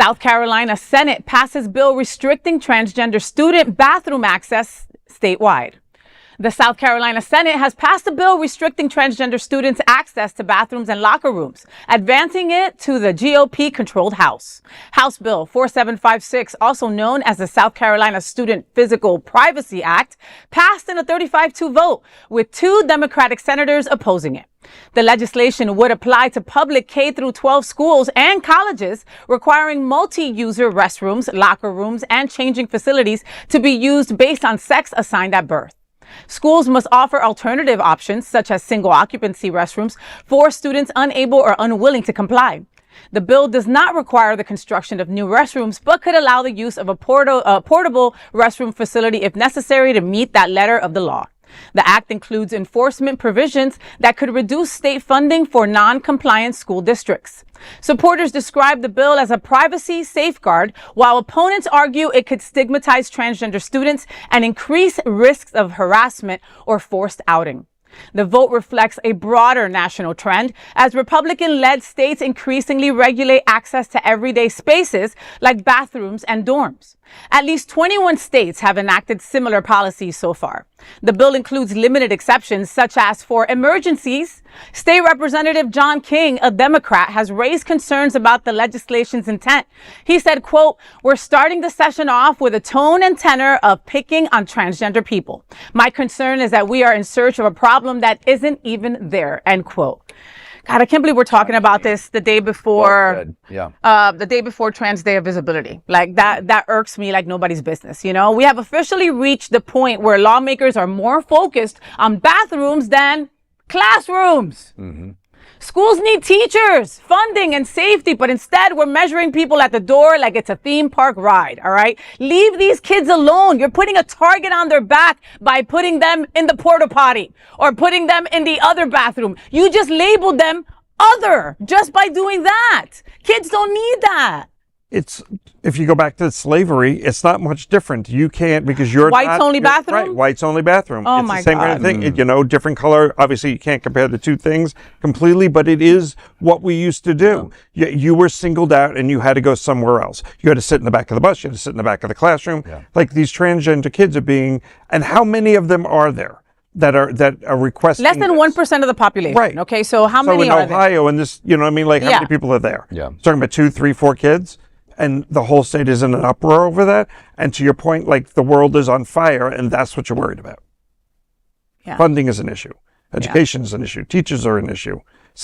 South Carolina Senate passes bill restricting transgender student bathroom access statewide. The South Carolina Senate has passed a bill restricting transgender students' access to bathrooms and locker rooms, advancing it to the GOP-controlled House. House Bill 4756, also known as the South Carolina Student Physical Privacy Act, passed in a 35-2 vote, with 2 Democratic senators opposing it. The legislation would apply to public K-12 schools and colleges, requiring multi-user restrooms, locker rooms, and changing facilities to be used based on sex assigned at birth. Schools must offer alternative options, such as single-occupancy restrooms, for students unable or unwilling to comply. The bill does not require the construction of new restrooms, but could allow the use of a portable restroom facility if necessary to meet that letter of the law. The act includes enforcement provisions that could reduce state funding for non-compliant school districts. Supporters describe the bill as a privacy safeguard, while opponents argue it could stigmatize transgender students and increase risks of harassment or forced outing. The vote reflects a broader national trend as Republican-led states increasingly regulate access to everyday spaces like bathrooms and dorms. At least 21 states have enacted similar policies so far. The bill includes limited exceptions, such as for emergencies. State Representative John King, a Democrat, has raised concerns about the legislation's intent. He said, quote, "We're starting the session off with a tone and tenor of picking on transgender people. My concern is that we are in search of a problem that isn't even there," end quote. God, I can't believe we're talking about this the day before, the day before Trans Day of Visibility. Like that irks me like nobody's business. You know, we have officially reached the point where lawmakers are more focused on bathrooms than classrooms. Mm-hmm. Schools need teachers, funding, and safety, but instead we're measuring people at the door like it's a theme park ride, all right? Leave these kids alone. You're putting a target on their back by putting them in the porta potty or putting them in the other bathroom. You just labeled them other just by doing that. Kids don't need that. It's, if you go back to slavery, it's not much different. You can't, because you're whites only bathroom? Right, whites only bathroom. Oh, it's my the same God. kind of thing. You know, different color. Obviously, you can't compare the two things completely, but it is what we used to do. You were singled out and you had to go somewhere else. You had to sit in the back of the bus. You had to sit in the back of the classroom. Yeah. Like these transgender kids are being, and how many of them are there that are requesting less than 1% of the population. Right. Okay, so how many in are Ohio, and this, you know what I mean? Like, how many people are there? Yeah. Talking about 2, 3, 4 kids? And the whole state is in an uproar over that. And to your point, like, the world is on fire, and that's what you're worried about. Yeah. Funding is an issue. Education is an issue. Teachers are an issue.